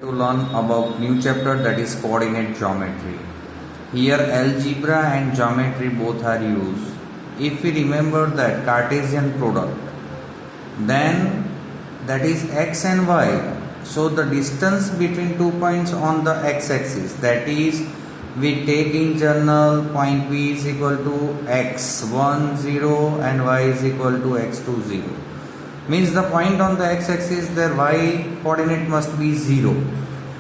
To learn about new chapter, that is coordinate geometry. Here algebra and geometry both are used. If we remember that Cartesian product, then that is x and y. So the distance between 2 points on the x-axis, that is, we take in general point B is equal to x1 0 and y is equal to x2 0. Means the point on the x-axis, their y coordinate must be 0.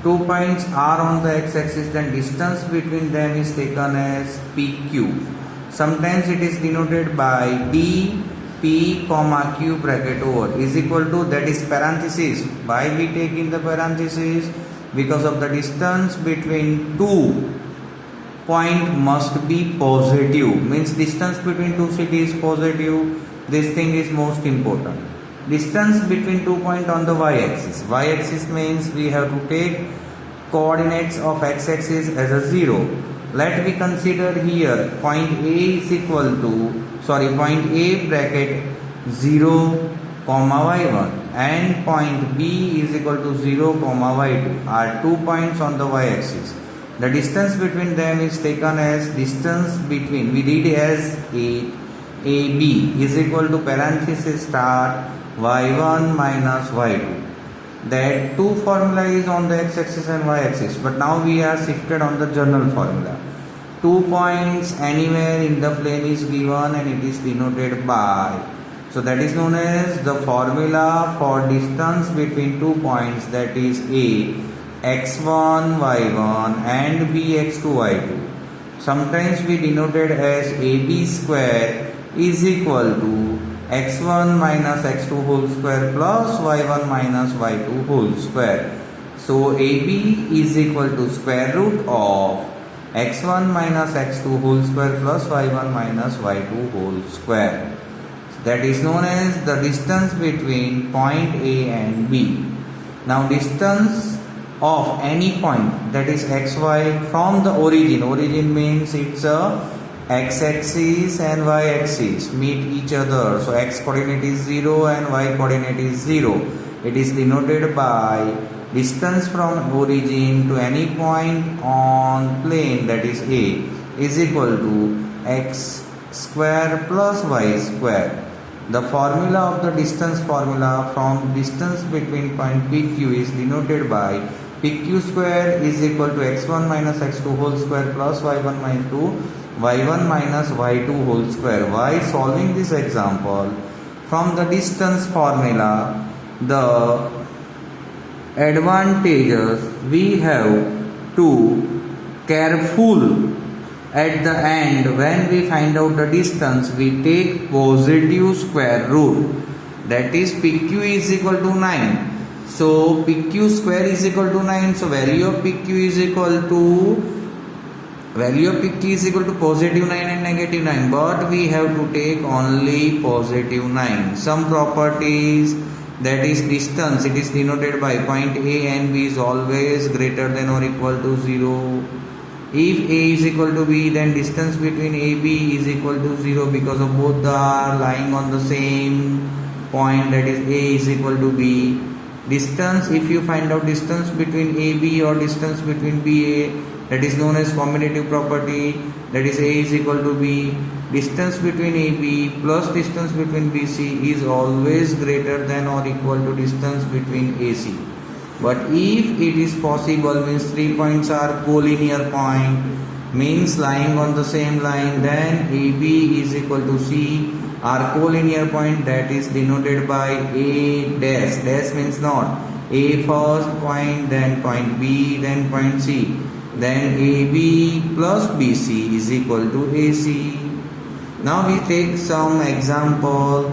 2 points are on the x-axis, then distance between them is taken as PQ. Sometimes it is denoted by D, P, comma Q bracket over is equal to, that is parenthesis. Why we take in the parenthesis? Because of the distance between 2 point must be positive. Means distance between two cities is positive. This thing is most important. Distance between 2 points on the y-axis. Y-axis means we have to take coordinates of x-axis as a 0. Let me consider here point A is equal to, point A bracket 0 comma y1 and point B is equal to 0 comma y2 are 2 points on the y-axis. The distance between them is taken as distance between, we read as AB is equal to parenthesis start y1 minus y2. That two formula is on the x-axis and y-axis, but now we are shifted on the general formula. 2 points anywhere in the plane is given and it is denoted by, so that is known as the formula for distance between 2 points, that is A x1 y1 and b x2 y2. Sometimes we denoted as AB square is equal to x1 minus x2 whole square plus y1 minus y2 whole square. So AB is equal to square root of x1 minus x2 whole square plus y1 minus y2 whole square. That is known as the distance between point A and B. Now distance of any point, that is xy, from the origin means it's a x-axis and y-axis meet each other, so x coordinate is 0 and y coordinate is 0. It is denoted by distance from origin to any point on plane, that is A, is equal to x square plus y square. The formula of the distance formula from distance between point PQ is denoted by PQ square is equal to x1 minus x2 whole square plus y1 minus 2 y1 minus y2 whole square. Why solving this example? From the distance formula, the advantages we have to careful at the end when we find out the distance, we take positive square root, that is PQ is equal to 9. So PQ square is equal to 9. So value of PQ is equal to positive 9 and negative 9, but we have to take only positive 9. Some properties, that is distance, it is denoted by point A and B is always greater than or equal to 0. If A is equal to B, then distance between AB is equal to 0 because of both are lying on the same point, that is A is equal to B. Distance, if you find out distance between AB or distance between BA, that is known as commutative property, that is A is equal to B. Distance between AB plus distance between BC is always greater than or equal to distance between AC. But if it is possible, means 3 points are collinear point, means lying on the same line, then AB is equal to C are collinear point, that is denoted by A dash. Dash means not A first point, then point B, then point C. Then AB plus BC is equal to AC. Now we take some example.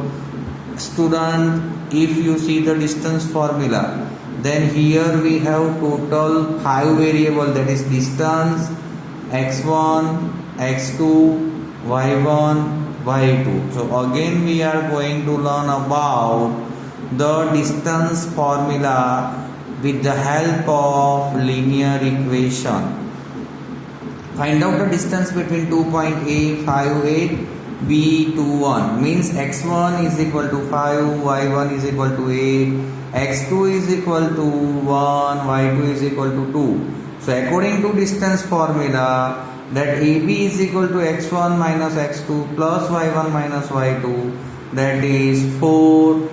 Student, if you see the distance formula, then here we have total 5 variable, that is distance x1, x2, y1, y2. So again we are going to learn about the distance formula with the help of linear equation. Find out the distance between 2 point A 5 8 B 2 1, means x1 is equal to 5, y1 is equal to 8, x2 is equal to 1, y2 is equal to 2. So according to distance formula, that AB is equal to x1 minus x2 plus y1 minus y2, that is 4,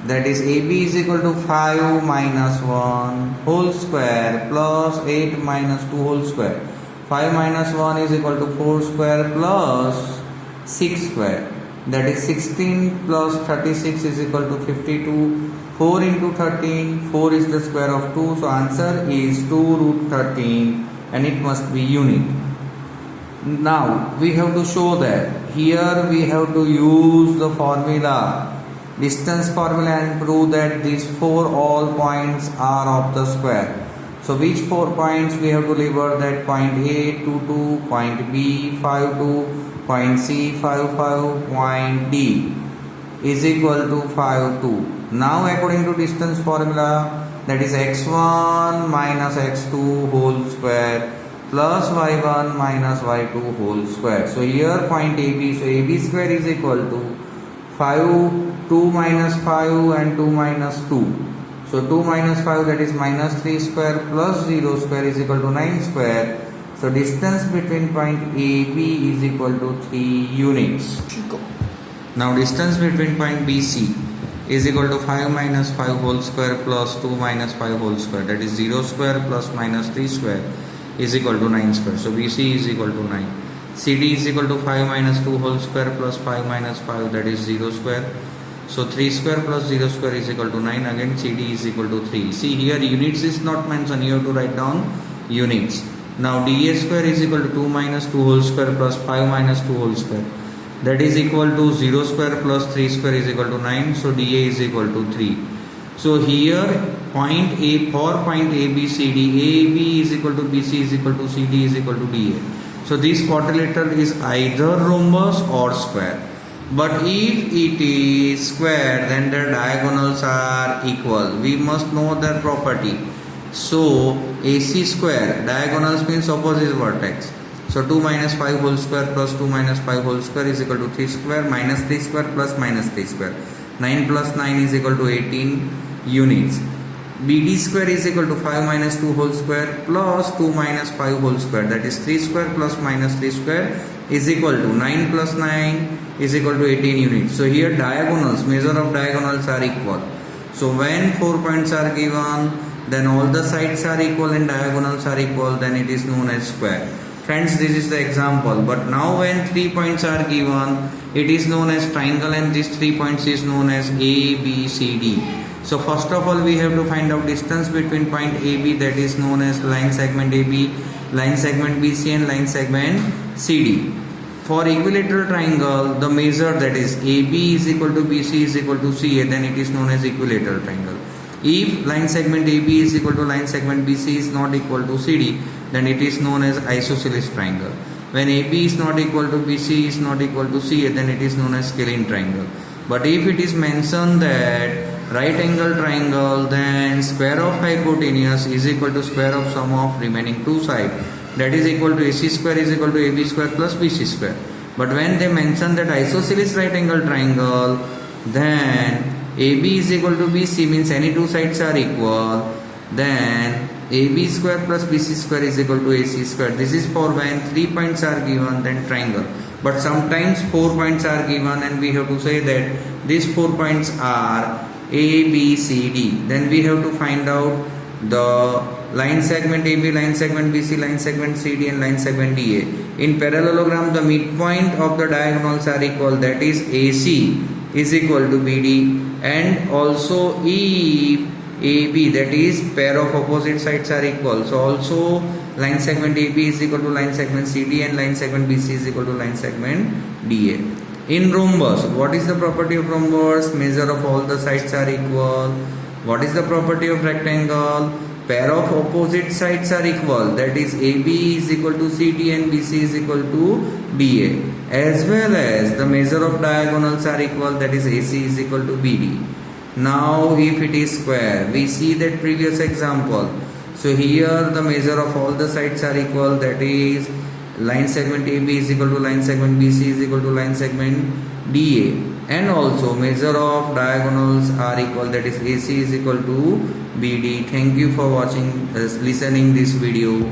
that is AB is equal to 5 minus 1 whole square plus 8 minus 2 whole square. 5 minus 1 is equal to 4 square plus 6 square, that is 16 plus 36 is equal to 52. 4 into 13, 4 is the square of 2, so answer is 2 root 13 and it must be unit. Now we have to show that here we have to use the formula, distance formula, and prove that these 4 all points are of the square. So which 4 points we have to label? That point A 2 2, point B 5 2, point C 5 5, point D is equal to 5 2. Now according to distance formula, that is x1 minus x2 whole square plus y1 minus y2 whole square. So here point AB, so AB square is equal to 5, 2 minus 5 and 2 minus 2. So 2 minus 5, that is minus 3 square plus 0 square is equal to 9 square. So distance between point AB is equal to 3 units. Now distance between point BC is equal to 5 minus 5 whole square plus 2 minus 5 whole square, that is 0 square plus minus 3 square is equal to 9 square. So BC is equal to 9. CD is equal to 5 minus 2 whole square plus 5 minus 5, that is 0 square. So 3 square plus 0 square is equal to 9. Again CD is equal to 3. See here units is not mentioned. You have to write down units. Now dA square is equal to 2 minus 2 whole square plus 5 minus 2 whole square, that is equal to 0 square plus 3 square is equal to 9. So dA is equal to 3. So here point A, for point ABCD, AB is equal to BC is equal to CD is equal to DA. So this quadrilateral is either rhombus or square. But if it is square, then their diagonals are equal. We must know their property. So AC square, diagonals means opposite vertex. So 2 minus 5 whole square plus 2 minus 5 whole square is equal to 3 square minus 3 square plus minus 3 square. 9 plus 9 is equal to 18 units. BD square is equal to 5 minus 2 whole square plus 2 minus 5 whole square, that is 3 square plus minus 3 square is equal to 9 plus 9 is equal to 18 units. So here diagonals, measure of diagonals are equal. So when 4 points are given, then all the sides are equal and diagonals are equal, then it is known as square. Friends, this is the example. But now when 3 points are given, it is known as triangle and these 3 points is known as A, B, C, D. So first of all we have to find out distance between point AB, that is known as line segment AB, line segment BC and line segment CD. For equilateral triangle, the measure, that is AB is equal to BC is equal to CA, then it is known as equilateral triangle. If line segment AB is equal to line segment BC is not equal to CD, then it is known as isosceles triangle. When AB is not equal to BC is not equal to CA, then it is known as scalene triangle. But if it is mentioned that right angle triangle, then square of hypotenuse is equal to square of sum of remaining two sides, that is equal to AC square is equal to AB square plus BC square. But when they mention that isosceles right angle triangle, then AB is equal to BC means any two sides are equal, then AB square plus BC square is equal to AC square. This is for when 3 points are given, then triangle. But sometimes 4 points are given and we have to say that these 4 points are A, B, C, D. Then we have to find out the line segment AB, line segment BC, line segment CD and line segment DA. In parallelogram, the midpoint of the diagonals are equal, that is AC is equal to BD, and also if AB, that is pair of opposite sides are equal, so also line segment AB is equal to line segment CD and line segment BC is equal to line segment DA. In rhombus, what is the property of rhombus? Measure of all the sides are equal. What is the property of rectangle? Pair of opposite sides are equal, that is AB is equal to CD and BC is equal to DA, as well as the measure of diagonals are equal, that is AC is equal to BD. Now if it is square, we see that previous example. So here the measure of all the sides are equal, that is line segment AB is equal to line segment BC is equal to line segment DA, and also measure of diagonals are equal, that is AC is equal to BD. Thank you for watching listening this video.